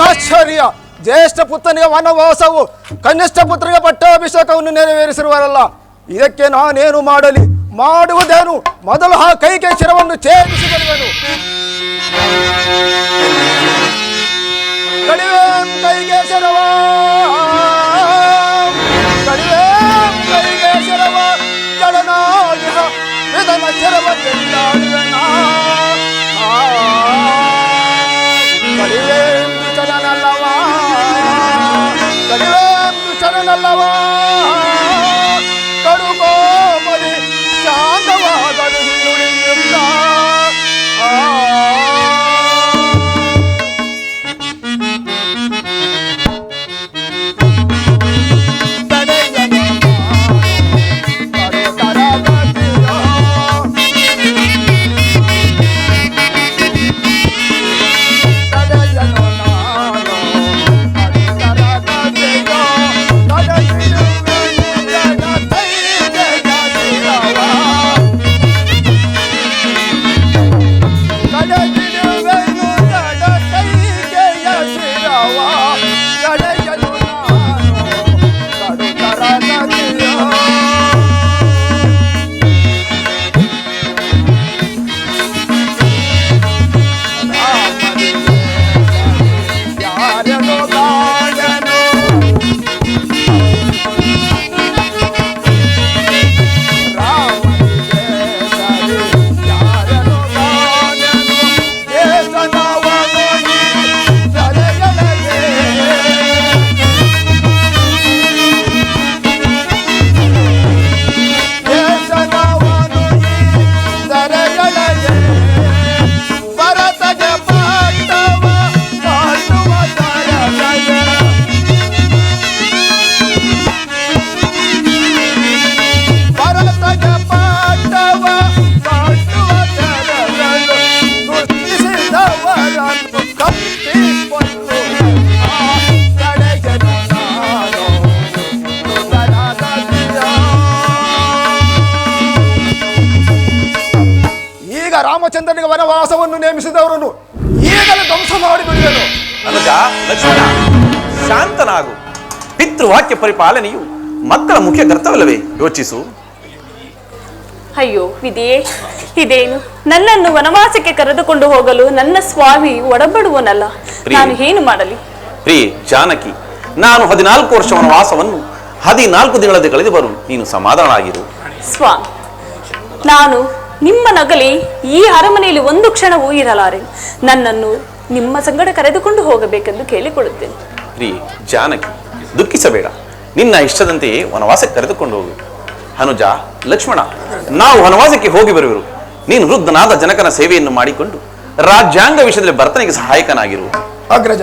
ಆಶ್ಚರ್ಯ! ಜ್ಯೇಷ್ಠ ಪುತ್ರನಿಗೆ ವನವಾಸವು, ಕನಿಷ್ಠ ಪುತ್ರನಿಗೆ ಪಟ್ಟಾಭಿಷೇಕವನ್ನು ನೆರವೇರಿಸಿರುವರಲ್ಲ. ಇದಕ್ಕೆ ನಾನೇನು ಮಾಡಲಿ? ಮಾಡುವುದೇನು? ಮೊದಲು ಆ ಕೈಗೆ ಶಿರವನ್ನು ಛೇದಿಸಿ ಬರುವೆನು. ಕಡಿವೇಂ ಕೈಗೆ ಶಿರವ, ಕಡಿವೇಂ ಕೈಗೆ ಶಿರವ, ಜಡನಾಡಿಹ ವಿಧನ ಶಿರವ ಚೆಂದಾಡುವೆನ. ಕಡಿವೇಂ ಚಲನಲ್ಲವ, ಕಡಿವೇಂ ಚಲನಲ್ಲವ, ಕಡುಗೋಮಲಿ ಶಾಂತವಾಗಲು ನುಡಿಯುತ್ತ. ರಾಮಚಂದ್ರನಿಗೆ ವನವಾಸವನ್ನು ನೇಮಿಸಿದವರನ್ನು ಈಗಲೇ ಧ್ವಂಸ ಮಾಡಿಬಿಡುವೆನು. ಅನುಜ, ಲಕ್ಷ್ಮಣ, ಶಾಂತನಾಗು. ಪಿತೃವಾಕ್ಯ ಪರಿಪಾಲನೆಯು ಮಕ್ಕಳ ಮುಖ್ಯ ಕರ್ತವ್ಯವೇ? ಯೋಚಿಸು. ಅಯ್ಯೋ ವಿಧಿಯೇ, ಇದೇನು? ನನ್ನನ್ನು ವನವಾಸಕ್ಕೆ ಕರೆದುಕೊಂಡು ಹೋಗಲು ನನ್ನ ಸ್ವಾಮಿ ಒಡಂಬಡುವನಲ್ಲ. ನಾನು ಏನು ಮಾಡಲಿ? ಪ್ರಿಯೆ ಜಾನಕಿ, ನಾನು 14 ವರ್ಷ ವನವಾಸವನ್ನು 14 ದಿನಗಳಲ್ಲಿ ಕಳೆದು ಬರು. ನೀನು ಸಮಾಧಾನ ಆಗಿರು. ಸ್ವಾಮಿ, ನಾನು ನಿಮ್ಮ ನಗಲಿ ಈ ಅರಮನೆಯಲ್ಲಿ ಒಂದು ಕ್ಷಣವೂ ಇರಲಾರೆ. ನನ್ನನ್ನು ನಿಮ್ಮ ಸಂಗಡ ಕರೆದುಕೊಂಡು ಹೋಗಬೇಕೆಂದು ಕೇಳಿಕೊಳ್ಳುತ್ತೇನೆ. ಪ್ರಿಯೆ ಜಾನಕಿ, ದುಃಖಿಸಬೇಡ. ನಿನ್ನ ಇಷ್ಟದಂತೆಯೇ ವನವಾಸಕ್ಕೆ ಕರೆದುಕೊಂಡು ಹೋಗು. ಅನುಜ, ಲಕ್ಷ್ಮಣ, ನಾವು ವನವಾಸಕ್ಕೆ ಹೋಗಿ ಬರುವರು. ನೀನು ವೃದ್ಧನಾದ ಜನಕನ ಸೇವೆಯನ್ನು ಮಾಡಿಕೊಂಡು ರಾಜ್ಯಾಂಗ ವಿಷಯದಲ್ಲಿ ಭರತನಿಗೆ ಸಹಾಯಕನಾಗಿರು. ಅಗ್ರಜ,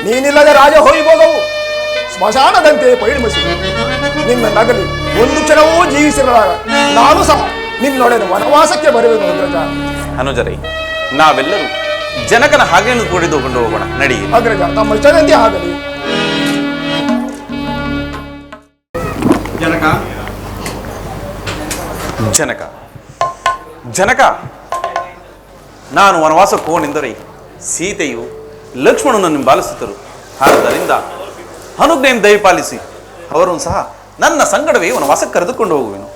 ನೀನಿಲ್ಲದೆ ರಾಜವೈಭೋಗವು ಸ್ಮಶಾನದಂತೆ ಪರಿಣಮಿಸಿ ನಿನ್ನ ನಗಲಿ ಒಂದು ಕ್ಷಣವೂ ಜೀವಿಸಿರಲಾರ. ನಾನು ಸಹ ನಿನ್ನೊಡನೆ ವನವಾಸಕ್ಕೆ ಬರುವೆನು. ಅಗ್ರಜ, ಅನುಜರೇ, ನಾವೆಲ್ಲರೂ ಜನಕನ ಹಾಗೆಯನ್ನು ಕೂಡಿದುಕೊಂಡು ಹೋಗೋಣ. ನಡಿ. ಅಗ್ರಜ, ನಮ್ಮ ಇಷ್ಟದಂತೆ ಆಗಲಿ. ಜನಕ, ಜನಕ, ಜನಕ, ನಾನು ವನವಾಸಕ್ಕೆ ಹೋಗನೆಂದರೆ ಸೀತೆಯು ಲಕ್ಷ್ಮಣನನ್ನು ಹಿಂಬಾಲಿಸುತ್ತರು. ಆದ್ದರಿಂದ ಅನುಜ್ಞೆಯನ್ನು ದಯಪಾಲಿಸಿ ಅವರನ್ನು ಸಹ ನನ್ನ ಸಂಗಡವೇ ವನವಾಸಕ್ಕೆ ಕರೆದುಕೊಂಡು ಹೋಗುವೆನು.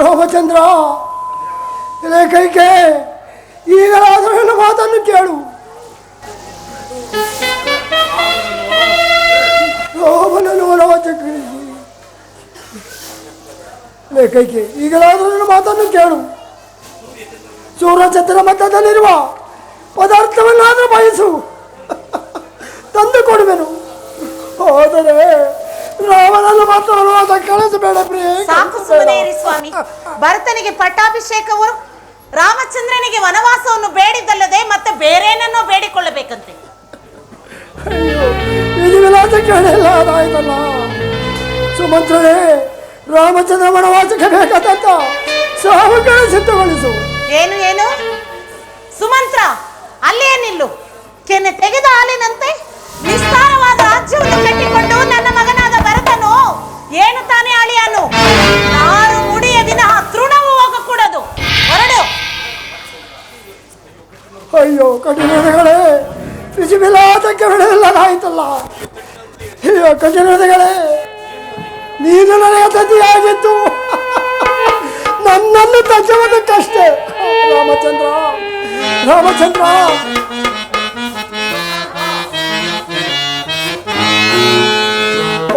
ರಾಮಚಂದ್ರ, ಇದೇ ಕೈಕೆ ಈಗಲಾದರೂ ನನ್ನ ಮಾತನ್ನು ಕೇಳು. ರಾಮನನ್ನು ವನವಾಸಕ್ಕೆ ಕಳಿಸಿ. ಇದೇ ಕೈಕೆ ಈಗಲಾದರೂ ನನ್ನ ಮಾತನ್ನು ಕೇಳು. ಸೂರ್ಯಚಂದ್ರ ಮಧ್ಯದಲ್ಲಿರುವ ಪದಾರ್ಥವನ್ನಾದರೂ ಬಯಸು, ತಂದು ಕೊಡುವೆನು. ಹೋದರೆ ರಾಮನನ್ನು ಮಾತ್ರ ವನವಾಸ ಕಳಿಸಬೇಡ ಪ್ರಿಯೆ. ಸಾಕು ಸುಮ್ಮನೆ ಇರಿ ಸ್ವಾಮಿ. ಭರತನಿಗೆ ಪಟ್ಟಾಭಿಷೇಕವು ರಾಮಚಂದ್ರನಿಗೆ ವನವಾಸವನ್ನು ಬೇಡಿದ್ದಲ್ಲದೆ ಮತ್ತೆ ಬೇರೇನನ್ನೋ ಬೇಡಿಕೊಳ್ಳಬೇಕಂತೆ. ಅಯ್ಯೋ, ಇದು ವಿಲಾಸ ಕೇಳಿಲ್ಲ ಅದಾಯ್ತಲ್ಲ. ಸುಮಂತ್ರನೇ, ರಾಮಚಂದ್ರ ವನವಾಸಕ್ಕೆ ಬೇಕಾದಂತ ಸಾವುಗಳ ಸಿದ್ಧಗೊಳಿಸು. ಏನು ಏನು ಸುಮಂತ್ರ, ಅಲ್ಲೇ ನಿಲ್ಲು. ಕೆನ್ನೆ ತೆಗೆದ ಹಾಲಿನಂತೆ ವಿಸ್ತಾರವಾದ ರಾಜ್ಯವನ್ನು ಕಟ್ಟಿಕೊಂಡು ನನ್ನ ಮಗನಾದ ಭರತನು ಏನು ತಾನೇ ಅಳಿಯನು? ನಾರು ಮುಡಿಯ ವಿನಃ ತೃಣವು ಹೋಗಕೂಡದು. ಹೊರಡು. ಅಯ್ಯೋ ಕಠಿಣಗಳೇ, ಬಿಸಿ ವಿಲಾಸಕ್ಕೆ ಬಿಡಲಿಲ್ಲದಾಯ್ತಲ್ಲ. ಅಯ್ಯೋ ಕಠಿಣಗಳೇ, ನೀನು ನನಗೆ ತಂದೆಯಾಗಿತ್ತು, ನನ್ನನ್ನು ತಚ್ಚುವುದಕ್ಕಷ್ಟೇ. ರಾಮಚಂದ್ರ ರಾಮಚಂದ್ರ,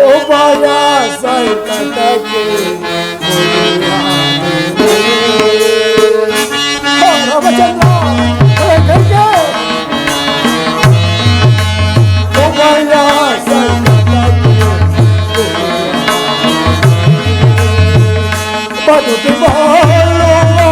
ಒಬ್ಬಯ ಸಂಕಟಕ್ಕೆ ರಾಮಚಂದ್ರ ಕೈಗೆ ಒಬ್ಬಯ ಸಂಕಟಕ್ಕೆ ಬದುಕಿ ಬಾಳುವಂತೆ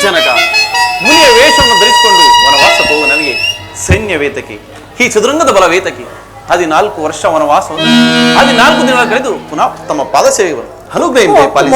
ಜನಕ ಮುನಿಯ ವೇಷವನ್ನು ಧರಿಸಿಕೊಂಡು ವನವಾಸಕ್ಕೆ ಹೋಗುವ ನನಗೆ ಸೈನ್ಯ ವೇತಕಿ, ಈ ಚದುರಂಗದ ಬಲ ವೇತಕಿ 14 ವರ್ಷ ವನವಾಸವನ್ನು 14 ದಿನಗಳ ಕಳೆದು ಪುನಃ ತಮ್ಮ ಪಾದ ಸೇವೆಗಳು ಅನುಗ್ರಹಿಸಿ ಪಾಲಿಸಿ.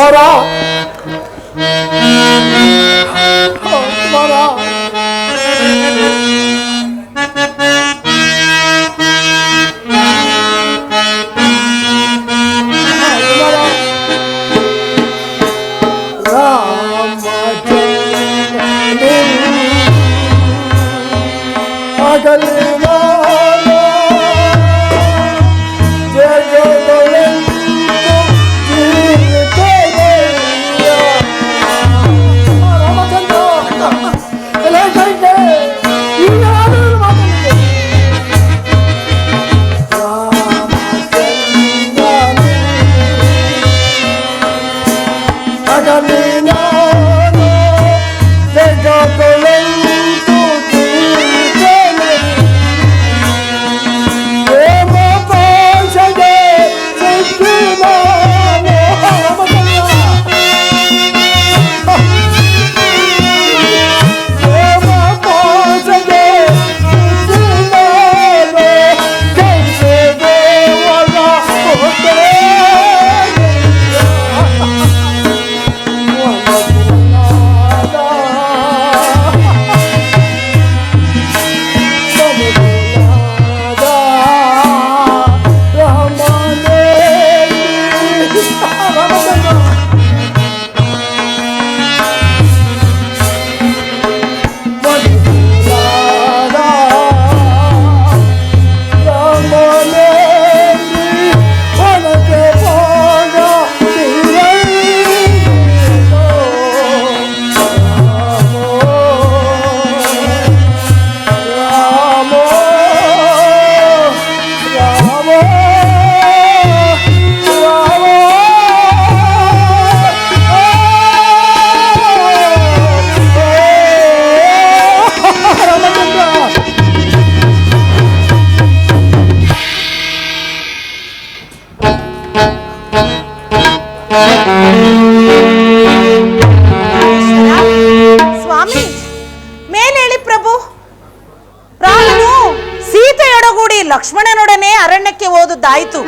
ಆಯಿತು.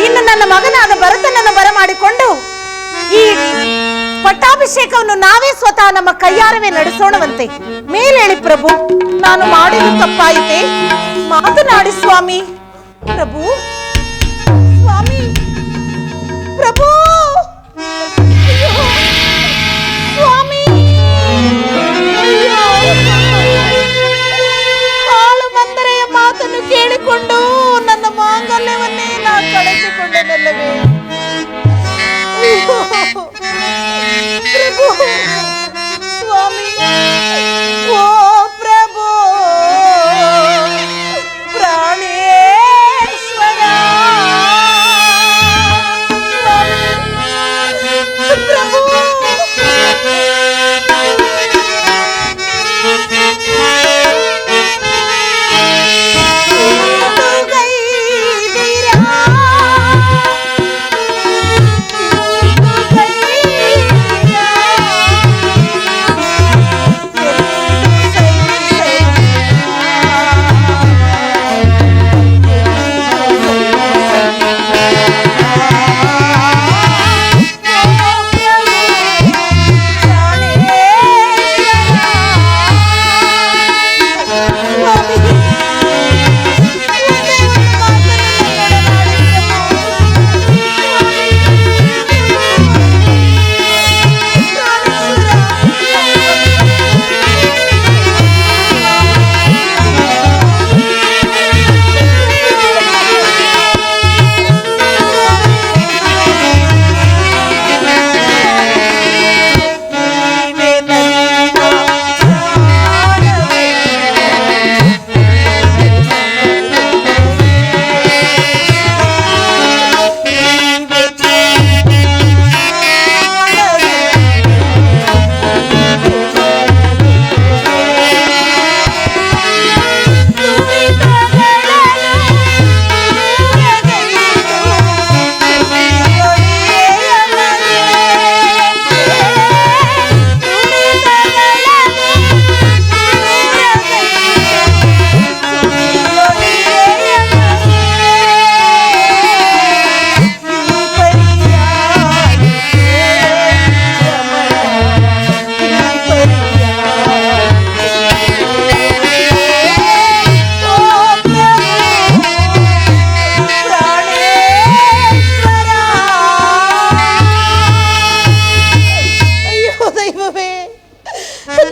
ಇನ್ನು ನನ್ನ ಮಗನಾದ ಭರತನನ್ನು ಬರಮಾಡಿಕೊಂಡು ಈ ಪಟ್ಟಾಭಿಷೇಕವನ್ನು ನಾವೇ ಸ್ವತಃ ನಮ್ಮ ಕೈಯಾರವೇ ನಡೆಸೋಣವಂತೆ. ಮೇಲೇಳಿ ಪ್ರಭು, ನಾನು ಮಾಡಿದ ತಪ್ಪಾಯಿತೆ, ಮಾತನಾಡಿ ಸ್ವಾಮಿ. ಪ್ರಭು, ಸ್ವಾಮಿ, ಪ್ರಭು, ಅಯ್ಯೋ, ಸ್ವಾಮಿ, ಹಾಳು ಮಂದರೆಯ ಮಾತನ್ನು ಕೇಳಿಕೊಂಡು ನನ್ನ ಮಾಂಗಲ್ಯವನ್ನೇ ನಾ ಕಳೆದುಕೊಂಡನಲ್ಲವೇ. ಪ್ರಭು, ಸ್ವಾಮಿ, ಓ ಪ್ರಭು, ಪ್ರಾಣೇಶ್ವರ, ಪ್ರಭು,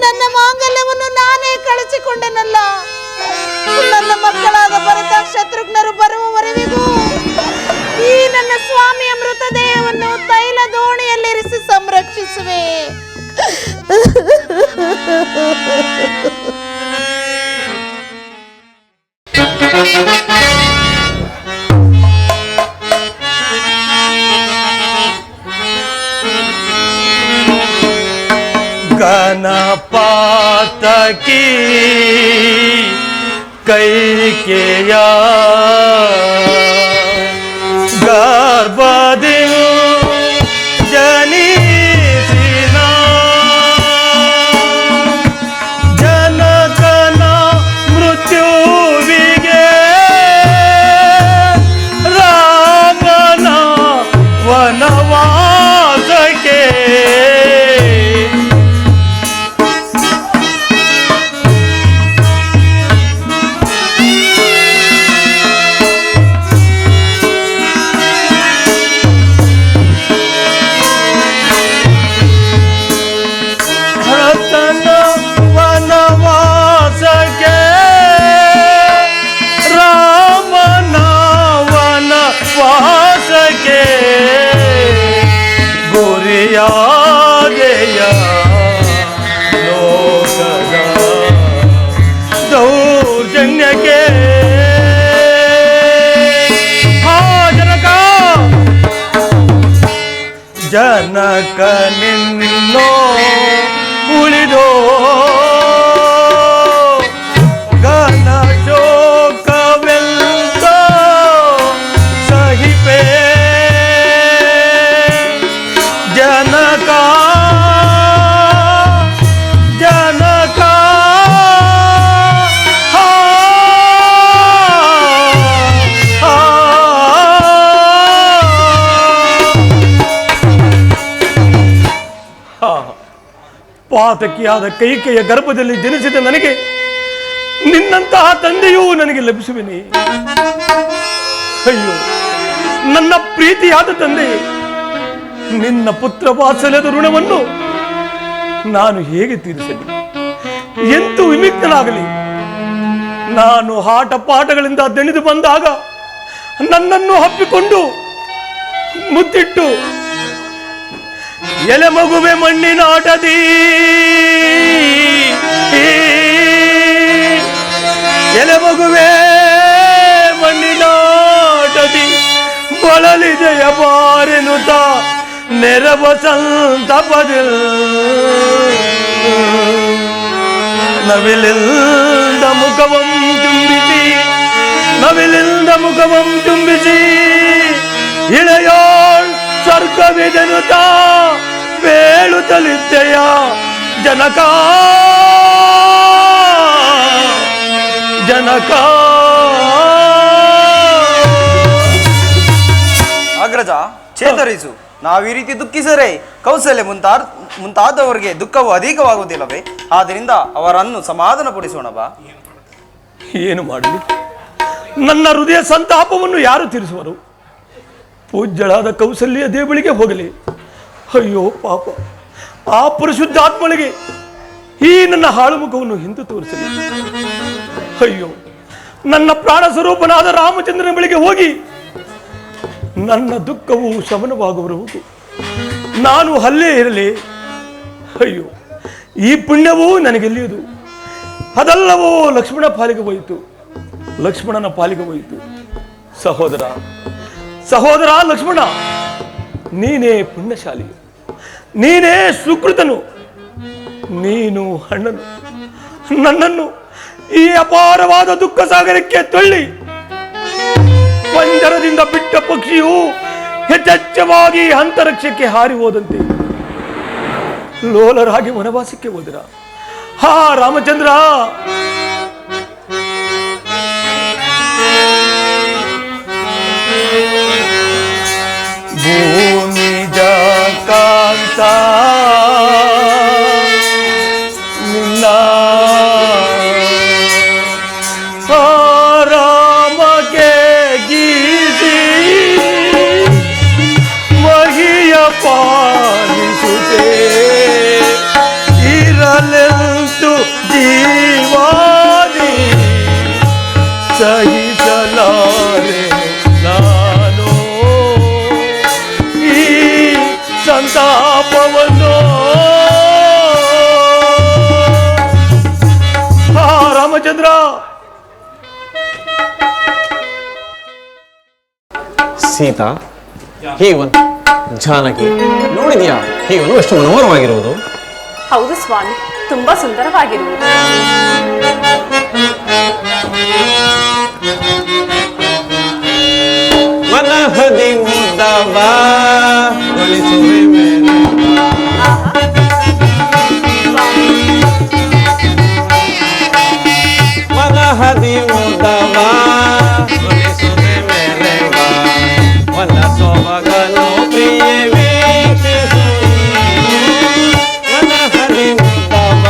ನನ್ನ ಮಾಂಗಲ್ಯವನ್ನು ನಾನೇ ಕಳಚಿಕೊಂಡೆನಲ್ಲ. ನನ್ನ ಮಕ್ಕಳಾದ ಭರತ ಶತ್ರುಘ್ನರು ಬರುವವರೆಗೂ ಈ ನನ್ನ ಸ್ವಾಮಿಯ ಮೃತದೇಹವನ್ನು ತೈಲ ದೋಣಿಯಲ್ಲಿರಿಸಿ ಸಂರಕ್ಷಿಸುವೆ. ಗಣಪಾತಕಿ ಕೈಕೆಯ ಗರ್ಭದಿ ಜನಿಸಿನ ಜನಕನ ಮೃತ್ಯುವಿಗೆ ರಾಮನ ವನವಾಸಕ್ಕೆ ಗುರಿಯಾದೆಯ ಲೋಕದ ದೌರ್ಜನ್ಯಕ್ಕೆ ಜನಕ ನಿನ್ನೋ ಉಳಿದೋ ಘನ ಶೋಕವೆಲ್ಲ ಸಹಿಪೆ ಜನಕ ಜನಕ ಆ ಪಾತಕಿಯಾದ ಕೈಕೆಯ ಗರ್ಭದಲ್ಲಿ ಜನಿಸಿದ ನನಗೆ ನಿನ್ನಂತಹ ತಂದೆಯೂ ನನಗೆ ಲಭಿಸುವಿನಿ. ಅಯ್ಯೋ ನನ್ನ ಪ್ರೀತಿಯಾದ ತಂದೆ, ನಿನ್ನ ಪುತ್ರ ವಾತ್ಸಲ್ಯದ ಋಣವನ್ನು ನಾನು ಹೇಗೆ ತೀರಿಸಲಿ? ಎಂತೂ ವಿಮುಕ್ತನಾಗಲಿ? ನಾನು ಆಟ ಪಾಠಗಳಿಂದ ದಣಿದು ಬಂದಾಗ ನನ್ನನ್ನು ಹಪ್ಪಿಕೊಂಡು ಮುತ್ತಿಟ್ಟು, ಎಲೆ ಮಗುವೆ ಮಣ್ಣಿನ ಆಟದಿ, ಎಲೆ ಮಗುವೆ ಮಣ್ಣಿನ ಆಟದಿ ಬಳಲಿದೆಯ ಬಾರೆನುತ ನೆರವ ಸಂತಪದಿಲ್ ನವಿಲಿಂದ ಮುಖವಂ ತುಂಬಿಸಿ, ನವಿಲಿಂದ ಮುಖವಂ ತುಂಬಿಸಿ ಇಳೆಯೋಳ್ ಸ್ವರ್ಗವಿದೆನುತ ಬೇಳುತ್ತಲಿದ್ದೆಯ ಜನಕ ಜನಕ. ಅಗ್ರಜ, ಚೇತರಿಸು. ನಾವು ಈ ರೀತಿ ದುಃಖಿಸರೆ ಕೌಸಲ್ಯ ಮುಂತಾದವರಿಗೆ ದುಃಖವು ಅಧಿಕವಾಗುವುದಿಲ್ಲವೇ? ಆದ್ದರಿಂದ ಅವರನ್ನು ಸಮಾಧಾನಪಡಿಸೋಣ ಬಾ. ಏನು ಮಾಡಲಿ? ನನ್ನ ಹೃದಯ ಸಂತಾಪವನ್ನು ಯಾರು ತೀರಿಸುವರು? ಪೂಜ್ಯಳಾದ ಕೌಸಲ್ಯ ದೇವಳಿಗೆ ಹೋಗಲಿ. ಅಯ್ಯೋ ಪಾಪ, ಆ ಪರಿಶುದ್ಧಾತ್ಮಳಿಗೆ ಈ ನನ್ನ ಹಾಳು ಮುಖವನ್ನು ಹಿಂದೆ ತೋರಿಸಲಿ. ಅಯ್ಯೋ, ನನ್ನ ಪ್ರಾಣ ಸ್ವರೂಪನಾದ ರಾಮಚಂದ್ರನ ಬಳಿಗೆ ಹೋಗಿ ನನ್ನ ದುಃಖವು ಶಮನವಾಗುವವರೆಗೂ ನಾನು ಅಲ್ಲೇ ಇರಲಿ. ಅಯ್ಯೋ, ಈ ಪುಣ್ಯವೂ ನನಗೆಲ್ಲಿಯದು? ಅದೆಲ್ಲವೋ ಲಕ್ಷ್ಮಣ ಪಾಲಿಗೆ ಹೋಯಿತು, ಲಕ್ಷ್ಮಣನ ಪಾಲಿಗೆ ಹೋಯಿತು. ಸಹೋದರ ಸಹೋದರ ಲಕ್ಷ್ಮಣ, ನೀನೇ ಪುಣ್ಯಶಾಲಿ, ನೀನೇ ಸುಕೃತನು, ನೀನು ಅಣ್ಣನು ನನ್ನನ್ನು ಈ ಅಪಾರವಾದ ದುಃಖ ಸಾಗರಕ್ಕೆ ತಳ್ಳಿ ಪಂಜರದಿಂದ ಬಿಟ್ಟ ಪಕ್ಷಿಯು ಹೆಚ್ಚೆಚ್ಚವಾಗಿ ಅಂತರಿಕ್ಷಕ್ಕೆ ಹಾರಿ ಹೋದಂತೆ ಲೋಲರಾಗಿ ವನವಾಸಕ್ಕೆ ಹೋದಿರ. ಹಾ ರಾಮಚಂದ್ರ, ಭೂಮಿ ಜಕಾಂತ ನಿನ್ನ ರಾಮಗೆ ಗೀಸಿ ಮಹಿಯ ಪಾಲಿಸುತ್ತೆ ಇರಲೆಂತು ಜೀವಾನಿ ಸಹಿಸಲಾರೆ ನಾನು ಈ ಸಂತಾಪವನ್ನು. ರಾಮಚಂದ್ರ, ಸೀತಾ, ಹೀವನ್ ಜಾನಕಿ ನೋಡಿದ್ಯಾ? ಹೀವನು ಎಷ್ಟು ಮನೋಹರವಾಗಿರುವುದು. ಹೌದು ಸ್ವಾಮಿ, ತುಂಬಾ ಸುಂದರವಾಗಿರುವುದು. ಮನಹದಿ ಮುದ್ದವ ಗೊಳಿಸುವೆ ಮೇಲೆ ಮನಹದಿ ಮುದ್ದವ ಗೊಳಿಸುವೆ ಮೇಲೆ ವನ ಸೊಬಗನು ಪ್ರಿಯೇ ವೀಕ್ಷಿಸು. ಮನಹದಿ ಮುದ್ದವ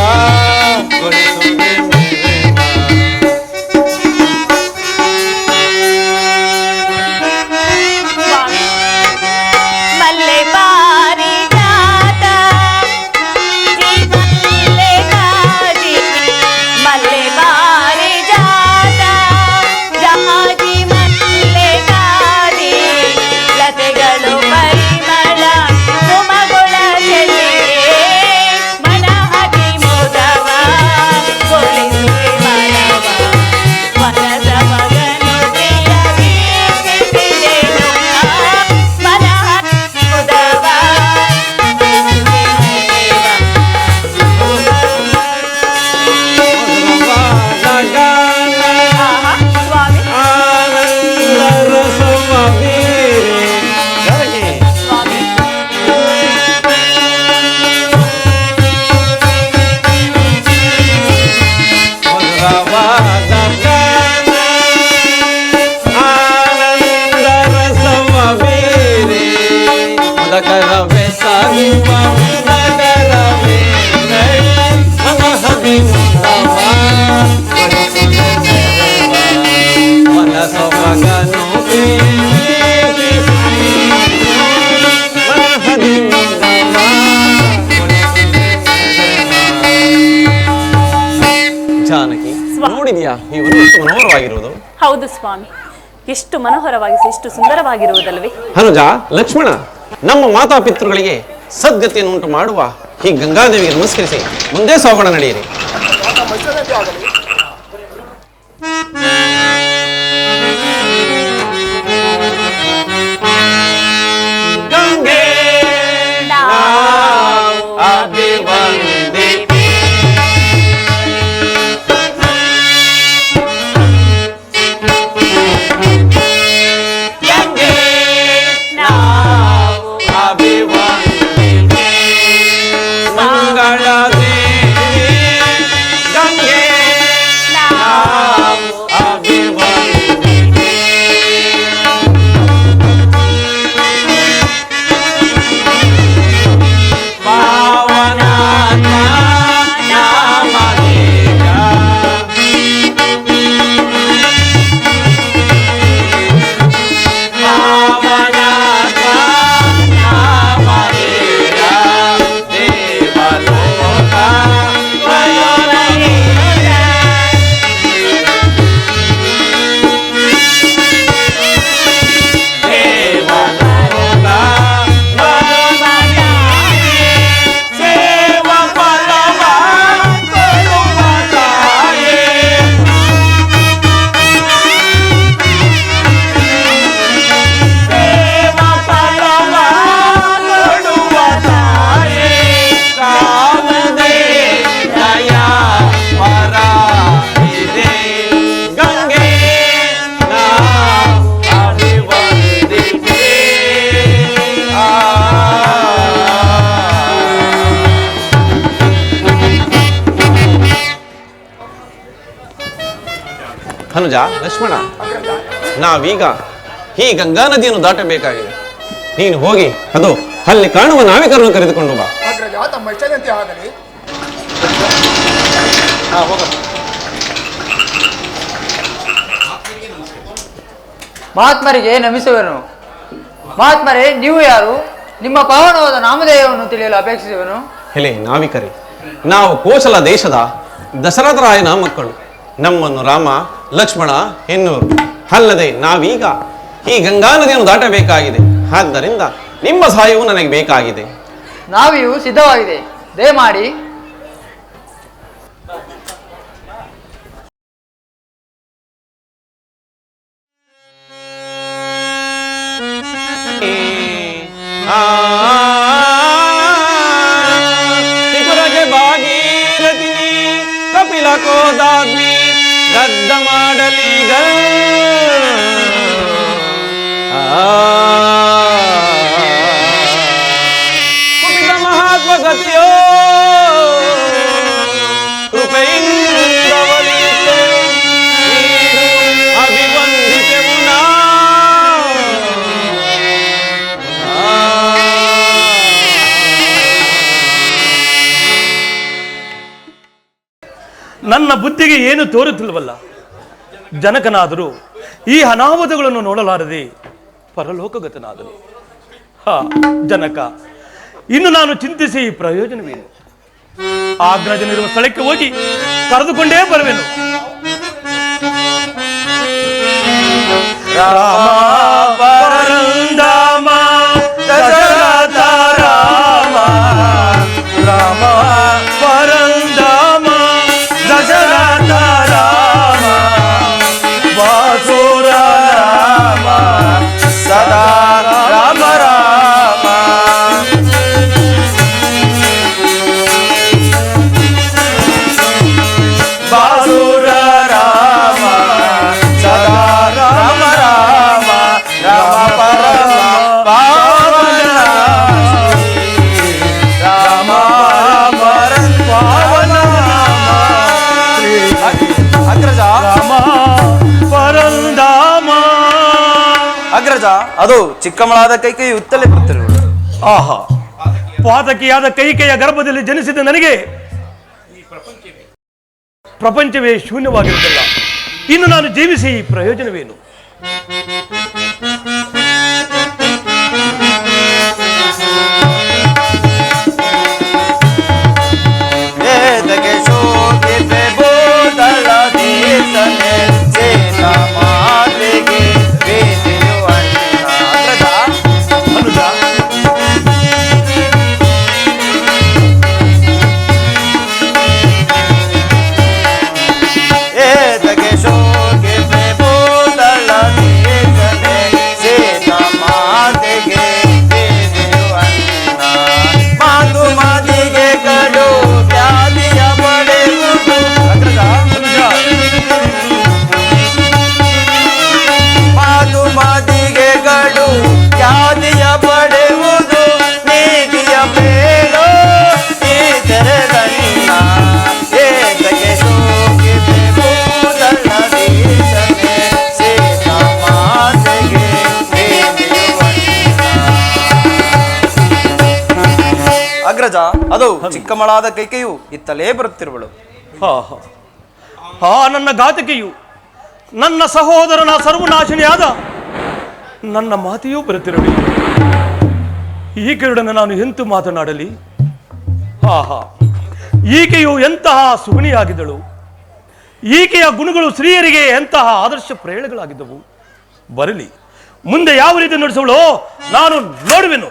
ಗೊಳಿಸುವೆ ಮೇಲೆ ಮಲ್ಲೆ ನೋಡಿದೀಯಾ ಇವನು ಎಷ್ಟು ಮನೋಹರವಾಗಿರುವುದು? ಹೌದು ಸ್ವಾಮಿ, ಎಷ್ಟು ಮನೋಹರವಾಗಿ ಎಷ್ಟು ಸುಂದರವಾಗಿರುವುದಲ್ವೇ? ಹನುಜ, ಲಕ್ಷ್ಮಣ, ನಮ್ಮ ಮಾತಾಪಿತೃಗಳಿಗೆ ಸದ್ಗತಿಯನ್ನು ಉಂಟು ಮಾಡುವ ಈ ಗಂಗಾದೇವಿಗೆ ನಮಸ್ಕರಿಸಿ ಮುಂದೆ ಸಾಗೋಣ, ನಡೆಯಿರಿ. ತಮ್ಮ ಇಷ್ಟದಂತೆ ಆಗಲಿ. ಗಂಗೆ ಅಭಿವಂದಿತೆ. ಗಂಗೆ ಅಭಿವಂದಿತೆ. ಮಂಗಳ ದೇವಿ ಗಂಗೆ ಅಭಿವಂದಿತೆ. ಪಾವನಾತ್ಮ ನಾಮಧೇಯ. ಪಾವನಾತ್ಮ ನಾಮಧೇಯ. ದೇವಲೋಕ ವಯೋನೀಯ. ದೇವಲೋಕ ವಯೋನೀಯ. ಸೇವ ಫಲವ ಕೊಡುವ ತಾಯೇ. ಸೇವ ಫಲವ ಕೊಡುವ ತಾಯೇ. ಕಾಮದೇ ದಯ ಪರ ಇದೆ. ಗಂಗೆ ನಾ ಅಭಿವಂದಿತೆ. ಹನುಜ, ಲಕ್ಷ್ಮಣ, ನಾವೀಗ ಈ ಗಂಗಾ ನದಿಯನ್ನು ದಾಟಬೇಕಾಗಿದೆ. ನೀನು ಹೋಗಿ ಅದು ಅಲ್ಲಿ ಕಾಣುವ ನಾವಿಕರನ್ನು ಕರೆದುಕೊಂಡು ಬಾ. ಅಗ್ರಜ, ತಮ್ಮ ಇಷ್ಟದಂತೆ ಆಗಲಿ. ಮಹಾತ್ಮರಿಗೆ ನಮಿಸುವೆನು. ಮಹಾತ್ಮರೇ, ನೀವು ಯಾರು? ನಿಮ್ಮ ಪಾವನವಾದ ನಾಮಧೇಯವನ್ನು ತಿಳಿಯಲು ಅಪೇಕ್ಷಿಸುವೆನು. ಎಲೆ ನಾವಿಕರೇ, ನಾವು ಕೋಸಲ ದೇಶದ ದಶರಥರಾಯನ ಮಕ್ಕಳು. ನಮ್ಮನ್ನು ರಾಮ ಲಕ್ಷ್ಮಣ ಎನ್ನುವರು. ಅಲ್ಲದೆ ನಾವೀಗ ಈ ಗಂಗಾ ನದಿಯನ್ನು ದಾಟಬೇಕಾಗಿದೆ. ಆದ್ದರಿಂದ ನಿಮ್ಮ ಸಹಾಯವು ನನಗೆ ಬೇಕಾಗಿದೆ. ನಾವಿಯೂ ಸಿದ್ಧವಾಗಿದೆ, ದಯಮಾಡಿ. ತ್ರಿಪುರಕ್ಕೆ ಭಾಗೀರಥಿನಿ ಕಪಿಲ ಕೋದಾಗ್ನಿ ಗದ್ದ ಮಾಡಲೀಗ. ಕುಪಿತ ಮಹಾತ್ಮ ಗತಿಯೋ ಕೃಪೆಯಿಂದ ಒಲಿಯಿತೆ. ನೀನು ಅಭಿವಂದಿತೆವು ನನ್ನ ಬುದ್ಧಿಗೆ ಏನು ತೋರುತ್ತಿಲ್ಲವಲ್ಲ. ಜನಕನಾದರೂ ಈ ಅನಾಹುತಗಳನ್ನು ನೋಡಲಾರದೆ ಪರಲೋಕಗತನಾದನು. ಹಾ ಜನಕ, ಇನ್ನು ನಾನು ಚಿಂತಿಸಿ ಪ್ರಯೋಜನವೇನು? ಆಗ್ರಜನಿರುವ ಸ್ಥಳಕ್ಕೆ ಹೋಗಿ ಕರೆದುಕೊಂಡೇ ಬರುವೆನು. ರಾಮ ಪರಂಧಾಮ ದಶರಥ ರಾಮ. ರಾಮ ಪರಂಧಾಮ ದಶರಥ ರಾಮ. ವಾಸುರ ರಾಮ ಸದಾ ರಾಮ ರಾಮ. ವಾಸುರ ರಾಮ ಸದಾ ರಾಮ ರಾಮ. ರಾಮ ಪರಮ ಪಾವನ ರಾಮ ಪರಂ ಪಾವನ ಅಗ್ರಜ, ರಾಮ ಪರಂಧಾಮ. ಅಗ್ರಜ, ಅದು ಚಿಕ್ಕಮಳಾದ ಕೈಕೈ ಉತ್ತಲೇ ಬರುತ್ತಿರುವುದು. ಆಹಾ, ಪಾತಕಿಯಾದ ಕೈಕೆಯ ಗರ್ಭದಲ್ಲಿ ಜನಿಸಿದ ನನಗೆ ಪ್ರಪಂಚವೇ ಶೂನ್ಯವಾಗಿರುವುದಿಲ್ಲ. ಇನ್ನು ನಾನು ಜೀವಿಸಿ ಪ್ರಯೋಜನವೇನು? ವೇದಕ್ಕೆ ಶೋಭಿಸೆ ಬೋಧಳ ದೇಶ ಅಗ್ರಜ ಅದು ಚಿಕ್ಕಮಳಾದ ಕೈಕೆಯು ಇತ್ತಲೇ ಬರುತ್ತಿರುವಳು. ನನ್ನ ಘಾತಕಿಯು, ನನ್ನ ಸಹೋದರನ ಸರ್ವನಾಶಿನಿಯಾದ ನನ್ನ ಮಾತೆಯೂ ಬರುತ್ತಿರಲಿ. ಈಕೆಯೊಡನೆ ನಾನು ಎಂತು ಮಾತನಾಡಲಿ? ಈಕೆಯು ಎಂತಹ ಸುಗುಣಿಯಾಗಿದ್ದಳು. ಈಕೆಯ ಗುಣಗಳು ಸ್ತ್ರೀಯರಿಗೆ ಎಂತಹ ಆದರ್ಶ ಪ್ರೇರಣೆಗಳಾಗಿದ್ದವು. ಬರಲಿ, ಮುಂದೆ ಯಾವ ರೀತಿ ನಡೆಸೋಳು ನಾನು ನೋಡುವೆನು.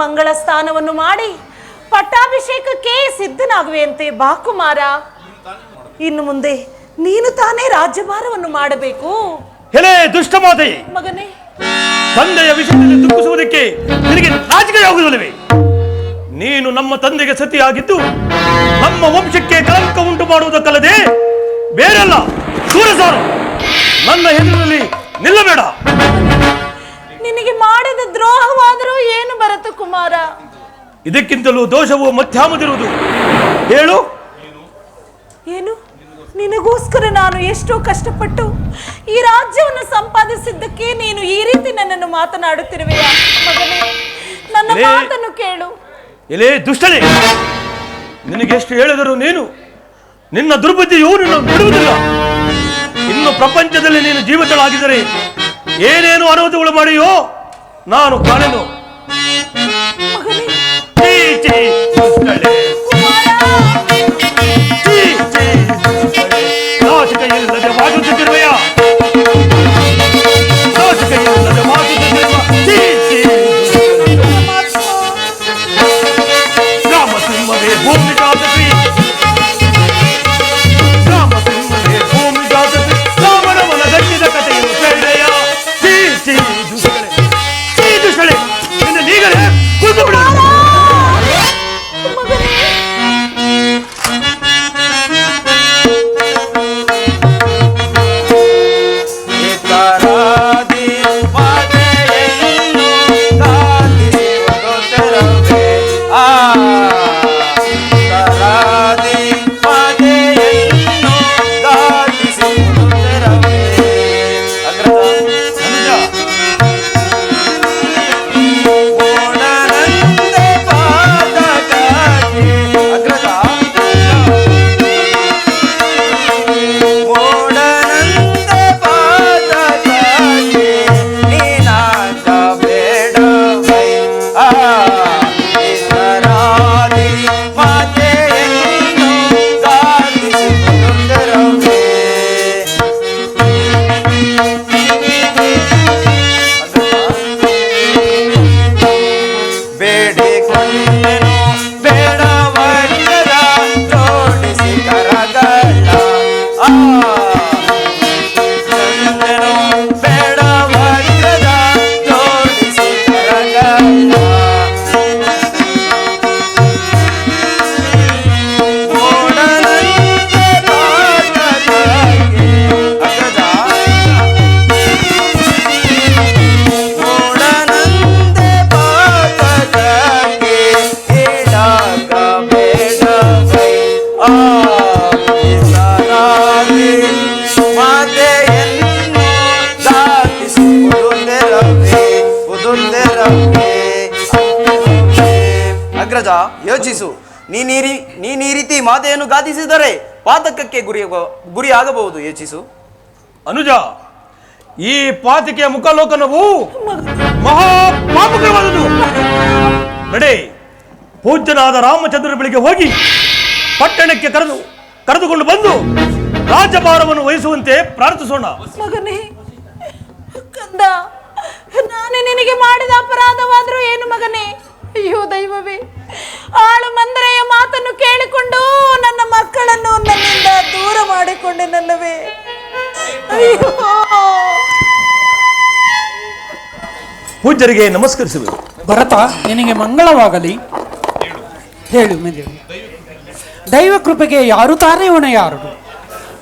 ಮಂಗಳ ಸ್ನಾನವನ್ನು ಮಾಡಿ ಪಟ್ಟಾಭಿಷೇಕಕ್ಕೆ ಸಿದ್ಧನಾಗುವೆಯಂತೆ ಬಾ ಕುಮಾರ. ಇನ್ನು ಮುಂದೆ ನೀನು ತಾನೇ ರಾಜ್ಯಭಾರವನ್ನು ಮಾಡಬೇಕು. ಎಲೆ ದುಷ್ಟ ಮಾತೆ, ಮಗನೇ, ತಂದೆಯ ವಿಷಯದಲ್ಲಿ ದುಃಖಿಸುವುದಕ್ಕೆ ನಿನಗೆ ನಾಚಿಕೆಯಾಗುವುದಿಲ್ಲವೇ? ನೀನು ನಮ್ಮ ತಂದೆಗೆ ಸತಿಯಾಗಿದ್ದು ನಮ್ಮ ವಂಶಕ್ಕೆ ಕಳಂಕ ಉಂಟು ಮಾಡುವುದಕ್ಕಲ್ಲದೆ ಬೇರೆಲ್ಲ. ಸೂರಸಾರು, ನನ್ನ ಎದುರಿನಲ್ಲಿ ನಿಲ್ಲಬೇಡ. ನಿನಗೆ ಮಾಡಿದ ದ್ರೋಹವಾದರೂ ಏನು ಬರತು ಕುಮಾರ? ಇದಕ್ಕಿಂತಲೂ ದೋಷವು ಮಧ್ಯಾಮದಿರುವುದು. ಹೇಳು. ಏನು? ನಿನಗೋಸ್ಕರ ನಾನು ಎಷ್ಟೋ ಕಷ್ಟಪಟ್ಟು ಈ ರಾಜ್ಯವನ್ನು ಸಂಪಾದಿಸಿದ್ದಕ್ಕೆ ನೀನು ಈ ರೀತಿ ನನ್ನನ್ನು ಮಾತನಾಡುತ್ತಿರುವೆಯ? ಮಗನೇ, ನನ್ನ ಮಾತನ್ನು ಕೇಳು. ಎಲೆ ದುಷ್ಟನೇ, ನಿನಗೆಷ್ಟು ಹೇಳಿದರೂ ನೀನು ನಿನ್ನ ದುರ್ಬುದ್ಧಿಯು ನಿನ್ನ ಬಿಡುವುದಿಲ್ಲ. ಇನ್ನು ಪ್ರಪಂಚದಲ್ಲಿ ನೀನು ಜೀವಿತಳಾಗಿದ್ದರೆ ಏನೇನು ಅನಾಹುತಗಳು ಮಾಡಿಯೋ ನಾನು ಕಾಣೆನು. ನಾಚಿಕೆಯಿಲ್ಲದೆ ಮಾತುತ್ತಿರುವೆಯ? ನಾಚಿಕೆಯಿಲ್ಲದೆ ಮಾತುತ್ತಿರುವ ರಾಮಸಿಂಹವೇ ಭೂಮಿ ಜಾತಕಿ, ರಾಮಸಿಂಹವೇ ಭೂಮಿ ಜಾತಕಿ, ರಾಮನವನ ಗಟ್ಟಿದ ಕಥೆಯನ್ನು ಕೇಳಿದೆಯ? ದುಷ್ಟಳೆ, ನಿನ್ನ ನೀಗಲೇ ಕುಳಿತು ಬಿಡು. ಯೋಚಿಸು. ನೀನು ಈ ರೀತಿ ಮಾತೆಯನ್ನು ಘಾತಿಸಿದರೆ ಪಾತಕಕ್ಕೆ ಗುರಿ ಆಗಬಹುದು. ಯೋಚಿಸು. ಅನುಜ, ಈ ಪಾತಿಕೆಯ ಮುಖಲೋಕನವು ಮಹಾಪಾಪಕವಾದುದು. ನಡೆ, ಪೂಜ್ಯನಾದ ರಾಮಚಂದ್ರನ ಬಳಿಗೆ ಹೋಗಿ ಪಟ್ಟಣಕ್ಕೆ ಕರೆದುಕೊಂಡು ಬಂದು ರಾಜ್ಯಭಾರವನ್ನು ವಹಿಸುವಂತೆ ಪ್ರಾರ್ಥಿಸೋಣ. ಮಗನೇ, ಕಂದ, ನಾನೇ ನಿನಗೆ ಮಾಡಿದ ಅಪರಾಧವಾದರೂ ಏನು ಮಗನೇ? ಅಯ್ಯೋ ದೈವವೇ, ಆಳು ಮಂದರೆಯ ಮಾತನ್ನು ಕೇಳಿಕೊಂಡು ನನ್ನ ಮಕ್ಕಳನ್ನು ನನ್ನಿಂದ ದೂರ ಮಾಡಿಕೊಂಡೆನಲ್ಲವೇ? ಅಯ್ಯೋ. ಪೂಜ್ಯರಿಗೆ ನಮಸ್ಕರಿಸುವೆ. ಭರತ, ನಿನಗೆ ಮಂಗಳವಾಗಲಿ. ಹೇಳು ಮೆದು. ದೈವ ಕೃಪೆಗೆ ಯಾರು ತಾನೇ ಹೊಣೆಯಾರರು?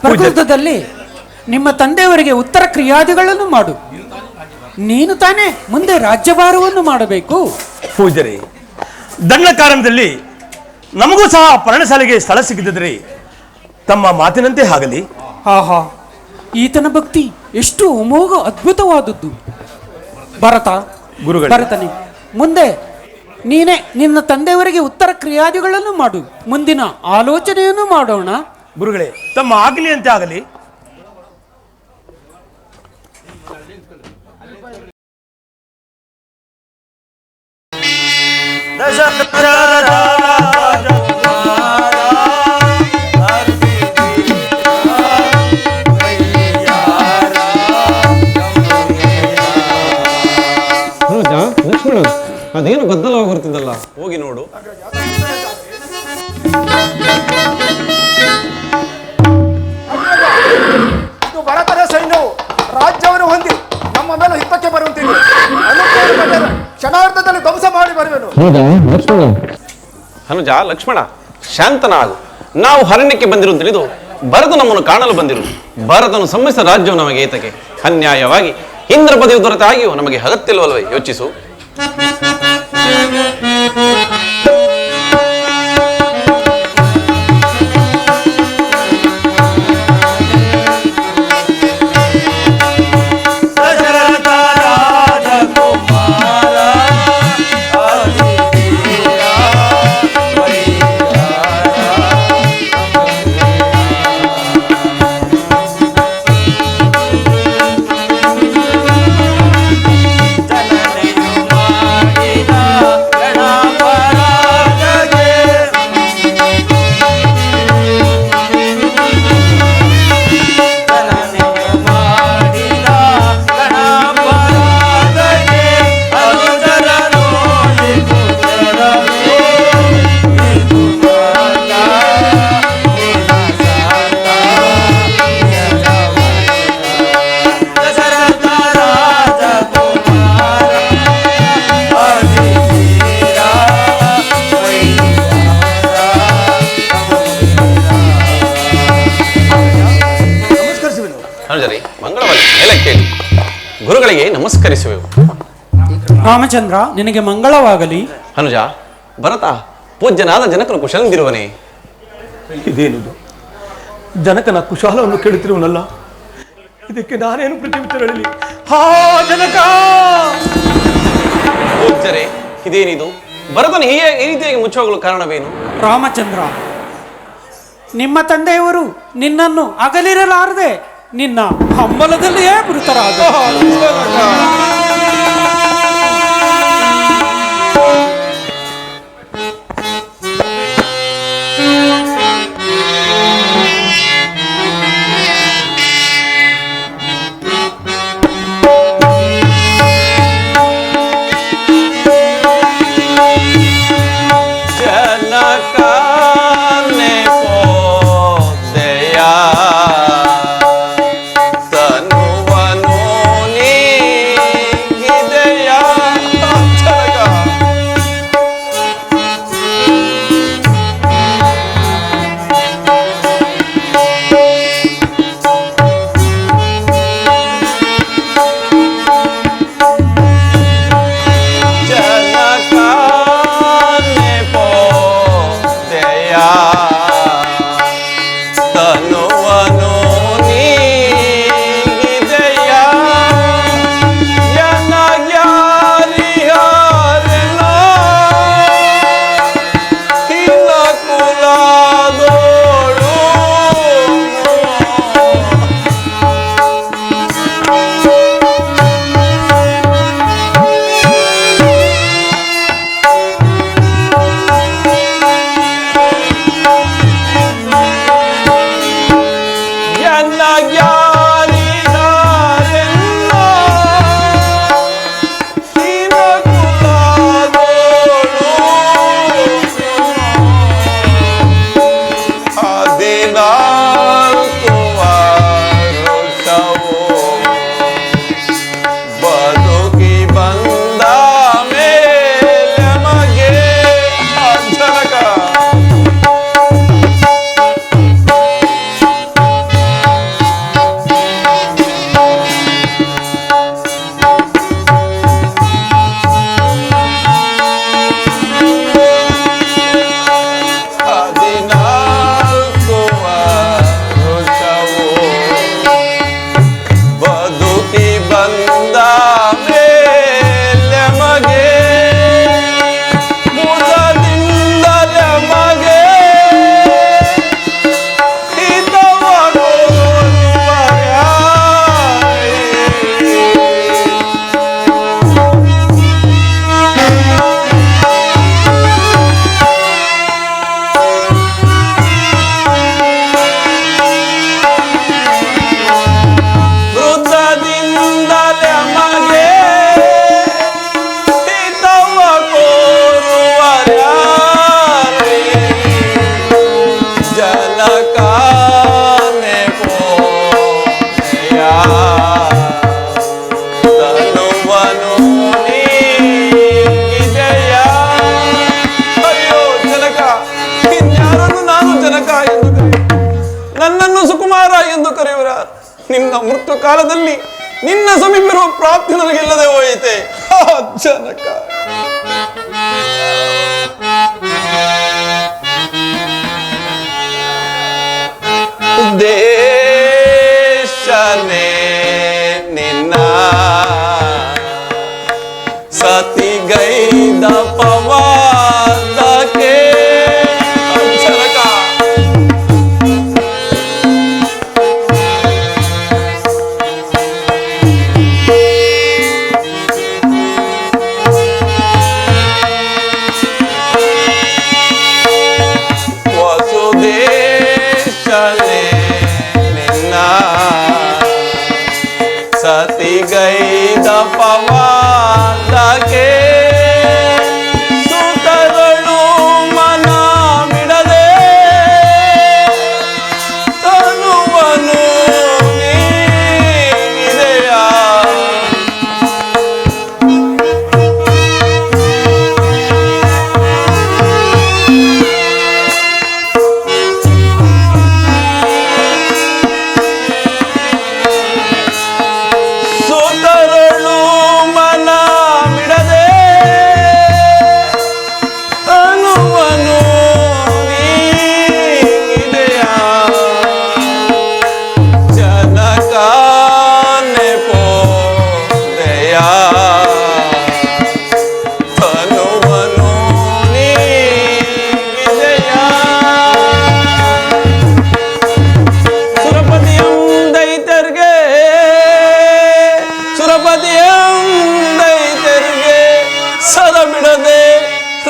ಪ್ರಕೃತದಲ್ಲಿ ನಿಮ್ಮ ತಂದೆಯವರಿಗೆ ಉತ್ತರ ಕ್ರಿಯಾದಿಗಳನ್ನು ಮಾಡು. ನೀನು ತಾನೇ ಮುಂದೆ ರಾಜ್ಯಭಾರವನ್ನು ಮಾಡಬೇಕು. ಪೂಜ್ಯರೇ, ದಂಡ ಕಾರಣದಲ್ಲಿ ನಮಗೂ ಸಹ ಪರ್ಣಶಾಲೆಗೆ ಸ್ಥಳ ಸಿಕ್ಕಿದ್ದರೆ ತಮ್ಮ ಮಾತಿನಂತೆ ಆಗಲಿ. ಆಹಾ, ಈತನ ಭಕ್ತಿ ಎಷ್ಟು ಅಮೋಘ ಅದ್ಭುತವಾದದ್ದು. ಭರತ, ಗುರುಗಳೇ. ಭರತನೇ, ಮುಂದೆ ನೀನೇ ನಿನ್ನ ತಂದೆಯವರಿಗೆ ಉತ್ತರ ಕ್ರಿಯಾದಿಗಳನ್ನು ಮಾಡು. ಮುಂದಿನ ಆಲೋಚನೆಯನ್ನು ಮಾಡೋಣ. ಗುರುಗಳೇ, ತಮ್ಮ ಆಗಲಿ ಆಗಲಿ. ಲಕ್ಷ್ಮಣ, ಅದೇನು ಗದ್ದಲವಾಗಿ ಬರ್ತಿದ್ದಲ್ಲ, ಹೋಗಿ ನೋಡು. ಇದು ಭರತನ ಸೈನ್ಯವು ರಾಜ್ಯವನ್ನು ಹೊಂದಿ ನಮ್ಮ ಮೇಲೆ ಹಿತ್ತಕ್ಕೆ ಬರುವಂತಿದೆ. ಕ್ಷಣಾರ್ಧದಲ್ಲಿ ಧ್ವಂಸ ಮಾಡಿ ಬರುವೆನು. ಹನುಜ, ಲಕ್ಷ್ಮಣ, ಶಾಂತನಾಗು. ನಾವು ಅರಣ್ಯಕ್ಕೆ ಬಂದಿರು ತಿಳಿದು ಭರತ ನಮ್ಮನ್ನು ಕಾಣಲು ಬಂದಿರು. ಭರತನು ಸಮ್ಮಿಶ್ರ ರಾಜ್ಯವು ನಮಗೆ ಏತಕ್ಕೆ? ಅನ್ಯಾಯವಾಗಿ ಇಂದ್ರ ಪದವಿ ದೊರೆತಾಗಿಯೂ ನಮಗೆ ಅಗತ್ಯವಿಲ್ಲವಲ್ವೇ? ಯೋಚಿಸು. ಗುರುಗಳಿಗೆ ನಮಸ್ಕರಿಸುವೆವು. ರಾಮಚಂದ್ರ, ನಿನಗೆ ಮಂಗಳವಾಗಲಿ. ಹನುಜ, ಭರತ, ಪೂಜ್ಯನಾದ ಜನಕನು ಕುಶಲಂದಿರುವನೇ? ಇದೇನಿದು? ಜನಕನ ಕುಶಾಲವನ್ನು ಕೇಳುತ್ತಿರುವನಲ್ಲ, ಇದಕ್ಕೆ ನಾನೇನು ಪ್ರತ್ಯುತ್ತರ ಹೇಳಲಿ? ಹಾ ಜನಕ! ಪೂಜ್ಯರೇ, ಇದೇನಿದು? ಭರತನು ಈ ರೀತಿಯಾಗಿ ಮುಚ್ಚೋಗಲು ಕಾರಣವೇನು? ರಾಮಚಂದ್ರ, ನಿಮ್ಮ ತಂದೆಯವರು ನಿನ್ನನ್ನು ಅಗಲಿರಲಾರದೆ ನಿನ್ನ ಹಂಬಲದಲ್ಲಿಯೇ ಮೃತರಾದ. ತನುವನು ನೀ ನನ್ನನ್ನು ಸುಕುಮಾರ ಎಂದು ಕರೆಯುವರ ನಿನ್ನ ಮೃತ್ಯು ಕಾಲದಲ್ಲಿ ನಿನ್ನ ಸಮೀಪಿರುವ ಪ್ರಾಪ್ತಿ ನನಗಿಲ್ಲದೆ ಹೋಯಿತೆ. ಜನಕ ದೇಶನೇ ನಿನ್ನ ಸತಿಗೈದ ಪವಾದಕ್ಕೆ ಜನಕ ಸತಿಗೈದ ಪವಾದಕ್ಕೆ ಸುತಗಳು ಮನ ಬಿಡದೆ ತನುವನು ನೀಗಿದೆಯ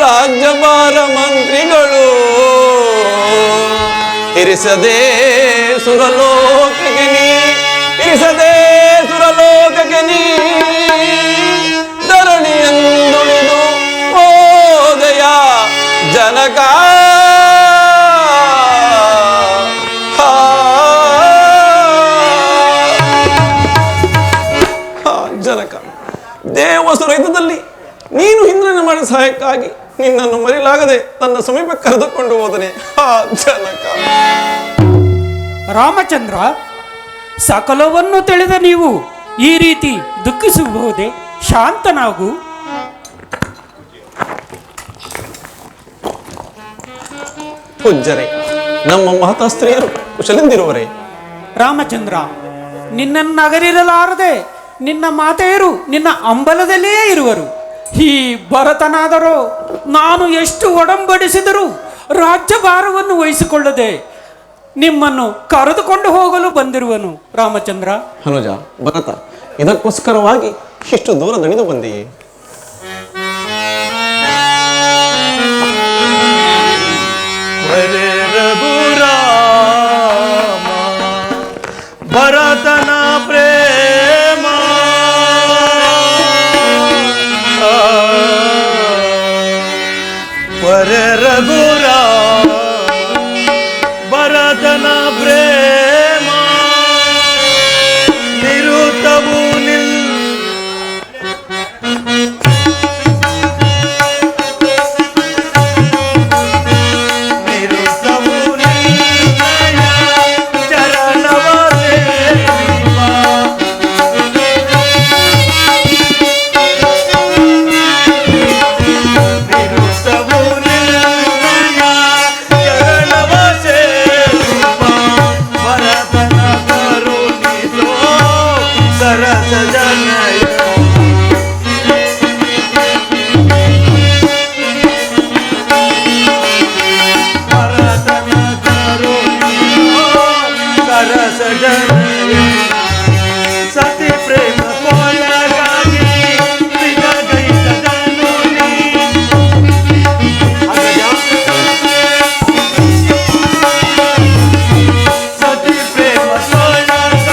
ರಾಜ್ಯಭಾರ ಮಂತ್ರಿಗಳು ಇರಿಸದೆ ಸುರಲೋಕಕ್ಕೆ ನೀ ಧರಣಿಯಂದುಳಿದು ಹೋದೆಯ ಜನಕ. ಜನಕ ದೇವಸುರ ಯುದ್ಧದಲ್ಲಿ ನೀನು ಹಿಂದನೆ ಮಾಡಿದ ಸಹಾಯಕ್ಕಾಗಿ ನಿನ್ನನ್ನು ಮರೆಯಲಾಗದೆ ತನ್ನ ಸಮೀಪ ಕರೆದುಕೊಂಡು ಹೋದನೆ. ಜನಕ ರಾಮಚಂದ್ರ, ಸಕಲವನ್ನು ತಿಳಿದ ನೀವು ಈ ರೀತಿ ದುಃಖಿಸಬಹುದೇ? ಶಾಂತನಾಗು. ಪೂಜ್ಯರೇ, ನಮ್ಮ ಮಹತಾಸ್ತ್ರೀಯರು ಕುಶಲೆಂದಿರುವರೇ? ರಾಮಚಂದ್ರ, ನಿನ್ನನ್ನಗರಿರಲಾರದೆ ನಿನ್ನ ಮಾತೆಯರು ನಿನ್ನ ಅಂಬಲದಲ್ಲೇ ಇರುವರು. ಈ ಭರತನಾದರೂ ನಾನು ಎಷ್ಟು ಒಡಂಬಡಿಸಿದರೂ ರಾಜ್ಯಭಾರವನ್ನು ವಹಿಸಿಕೊಳ್ಳದೆ ನಿಮ್ಮನ್ನು ಕರೆದುಕೊಂಡು ಹೋಗಲು ಬಂದಿರುವನು. ರಾಮಚಂದ್ರ, ಹನುಜ, ಭರತ, ಇದಕ್ಕೋಸ್ಕರವಾಗಿ ಇಷ್ಟು ದೂರ ದಣಿದು ಬಂದೆಯೇ? ಭರತನ ಪ್ರೇಮ ಪರೆ ರಘುರ ಭರತನ ಪ್ರೇಮ ನಿರುತವು ಸತಿ ಪ್ರೇಮ ಕೊಳಗಾಗಿ ಸತಿ ಪ್ರೇಮ ಕೊಳಗಾಗಿ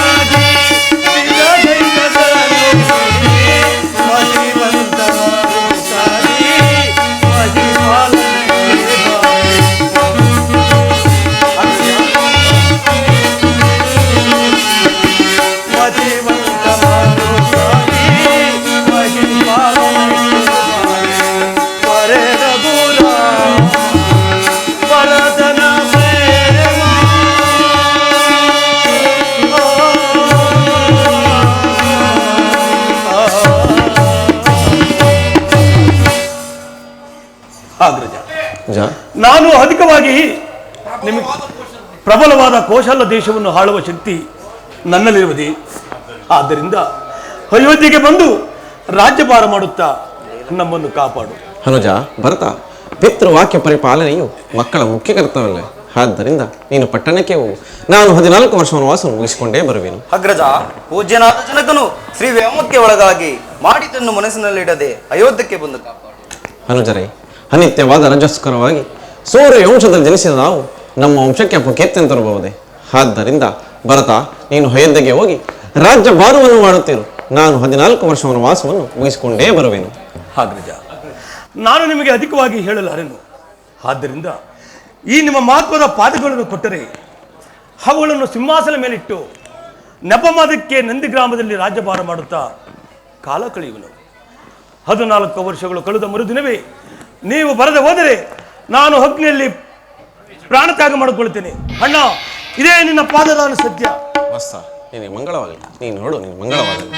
ನಾನು ಅಧಿಕವಾಗಿ ನಿಮಗೆ ಪ್ರಬಲವಾದ ಕೌಶಲ ದೇಶವನ್ನು ಆಳುವ ಶಕ್ತಿ ನನ್ನಲ್ಲಿರುವುದೇ. ಆದ್ದರಿಂದ ಅಯೋಧ್ಯೆಗೆ ಬಂದು ರಾಜ್ಯಭಾರ ಮಾಡುತ್ತಾ ನಮ್ಮನ್ನು ಕಾಪಾಡು. ಹನುಜ, ಭರತ, ಪಿತೃವಾಕ್ಯ ಪರಿಪಾಲನೆಯು ಮಕ್ಕಳ ಮುಖ್ಯ ಕರ್ತವ್ಯವೇ. ಆದ್ದರಿಂದ ನೀನು ಪಟ್ಟಣಕ್ಕೆ ಹೋಗು. ನಾನು 14 ವರ್ಷ ವನವಾಸವನ್ನು ಮುಗಿಸಿಕೊಂಡೇ ಬರುವೆನು. ಅಗ್ರಜ, ಪೂಜ್ಯನಾದ ಜನಕನು ಶ್ರೀ ವ್ಯಾಮೋಹಕ್ಕೆ ಒಳಗಾಗಿ ಮಾಡಿದ್ದನ್ನು ಮನಸ್ಸಿನಲ್ಲಿಡದೆ ಅಯೋಧ್ಯಕ್ಕೆ ಬಂದು ಕಾಪಾಡು. ಹನುಜರೇ, ಅನಿತ್ಯವಾದ ರಜಸ್ಕರವಾಗಿ ಸೂರ್ಯ ವಂಶದಲ್ಲಿ ಜನಿಸಿದ ನಾವು ನಮ್ಮ ವಂಶಕ್ಕೆ ಅಪಕೀರ್ತಿಯನ್ನು ತರಬಹುದೇ? ಆದ್ದರಿಂದ ಭರತ, ನೀನು ಅಯೋಧ್ಯೆಗೆ ಹೋಗಿ ರಾಜ್ಯ ಭಾರವನ್ನು ಮಾಡುತ್ತೀರು. ನಾನು 14 ವರ್ಷ ವನವಾಸವನ್ನು ಮುಗಿಸಿಕೊಂಡೇ ಬರುವೆನು. ಅಗ್ರಜ, ನಾನು ನಿಮಗೆ ಅಧಿಕವಾಗಿ ಹೇಳಲಾರೆನು. ಆದ್ದರಿಂದ ಈ ನಿಮ್ಮ ಮಹತ್ವದ ಪಾಠಗಳನ್ನು ಕೊಟ್ಟರೆ ಅವುಗಳನ್ನು ಸಿಂಹಾಸನ ಮೇಲಿಟ್ಟು ನೆಪಮಾದಕ್ಕೆ ನಂದಿಗ್ರಾಮದಲ್ಲಿ ರಾಜ್ಯಭಾರ ಮಾಡುತ್ತಾ ಕಾಲ ಕಳೆಯುವನು. 14 ವರ್ಷಗಳು ಕಳೆದ ಮರುದಿನವೇ ನೀವು ಬರದೆ ಹೋದರೆ ನಾನು ಅಗ್ನಿಯಲ್ಲಿ ಪ್ರಾಣತ್ಯಾಗ ಮಾಡಿಕೊಳ್ತೇನೆ. ಅಣ್ಣ, ಇದೇ ನಿನ್ನ ಪಾದದಾನ ಸತ್ಯ. ವತ್ಸ, ನಿನಗೆ ಮಂಗಳವಾಗಲಿ. ನೀನು ನೋಡು, ನಿನಗೆ ಮಂಗಳವಾಗಲಿ.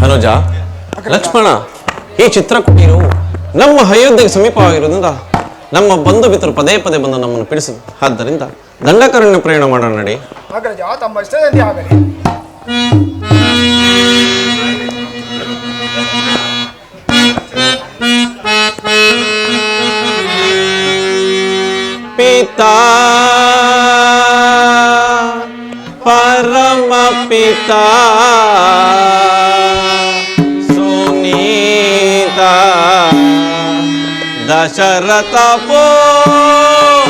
ಹನುಜ, ಲಕ್ಷ್ಮಣ, ಈ ಚಿತ್ರಕುಟೀರವು ನಮ್ಮ ಅಯೋಧ್ಯೆಗೆ ಸಮೀಪವಾಗಿರುವುದರಿಂದ ನಮ್ಮ ಬಂಧು ಮಿತ್ರರು ಪದೇ ಪದೇ ಬಂದು ನಮ್ಮನ್ನು ಪೀಡಿಸಿದರು. ಆದ್ದರಿಂದ ದಂಡಕಾರಣ್ಯ ಪ್ರಯಾಣ ಮಾಡೋಣ ನಡಿ. ಅಗ್ರಜ, ತಮ್ಮ ಇಷ್ಟದಂತೆ ಆಗಲಿ. ಪಿತಾ ಪರಮ ಪಿತಾ ಸುನೀತ ದಶರಥ ಪೂರ್ಣಾಂತ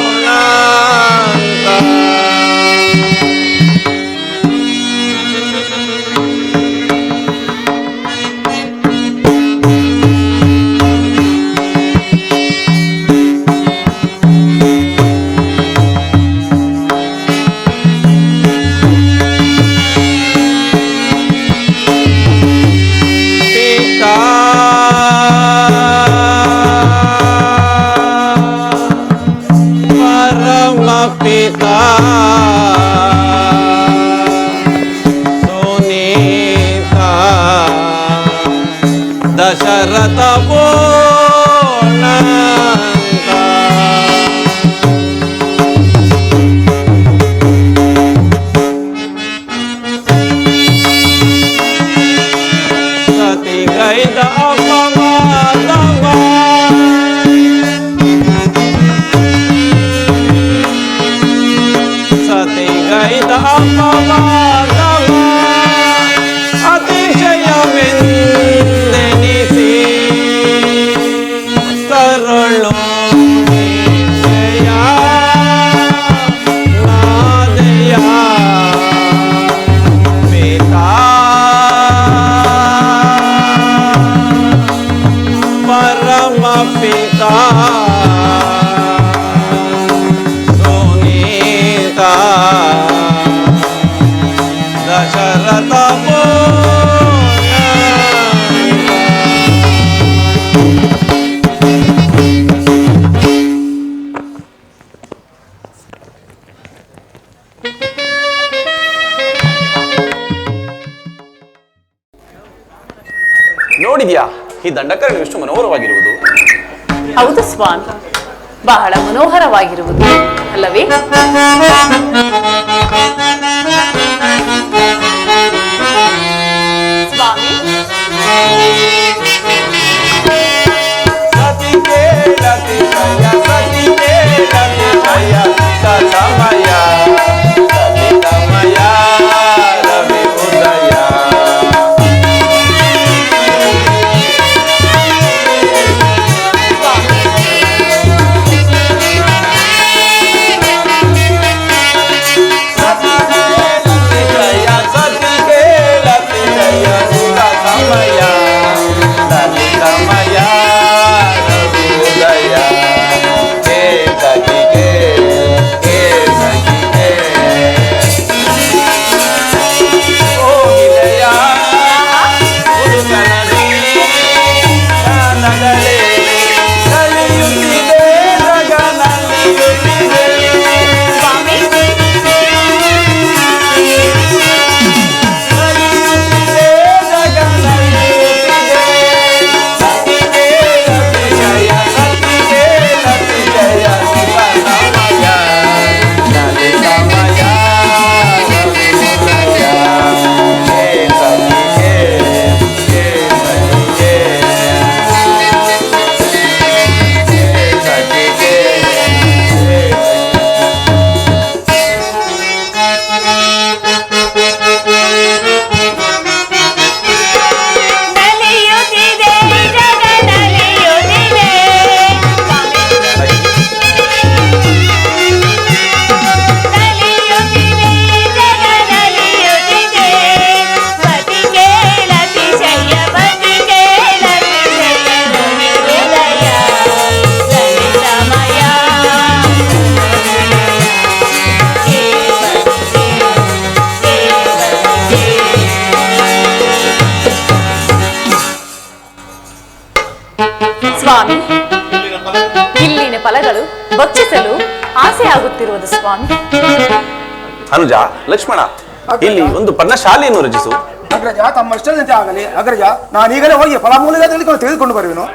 ಪರಮ ಪಿತಾ ಸುನೀತ ದಶರಥ ನೋಡಿದ್ಯಾ ಈ ದಂಡಕರಣ ಎಷ್ಟು ಮನೋಹರವಾಗಿರುವುದು. ಹೌದು ಸ್ವಾಮಿ, ಬಹಳ ಮನೋಹರವಾಗಿರುವುದು ಅಲ್ಲವೇ? ಸ್ವಾಮಿ, ಸ್ವಾಮಿ, ಇಲ್ಲಿನ ಫಲಗಳು ಭಕ್ಷಿಸಲು ಆಸೆ ಆಗುತ್ತಿರುವುದು ಸ್ವಾಮಿ. ಅನುಜ, ಲಕ್ಷ್ಮಣ, ಇಲ್ಲಿ ಒಂದು ಪರ್ಣಶಾಲೆಯನ್ನು ರಚಿಸು. ಅಗ್ರಜ, ತಮ್ಮ ಇಷ್ಟದಂತೆ ಆಗಲಿ. ಅಗ್ರಜ, ನಾನೀಗಲೇ ಹೋಗಿ ಫಲಮೂಲಿಕ ತೆಗೆದುಕೊಂಡು ಬರುವೆನು.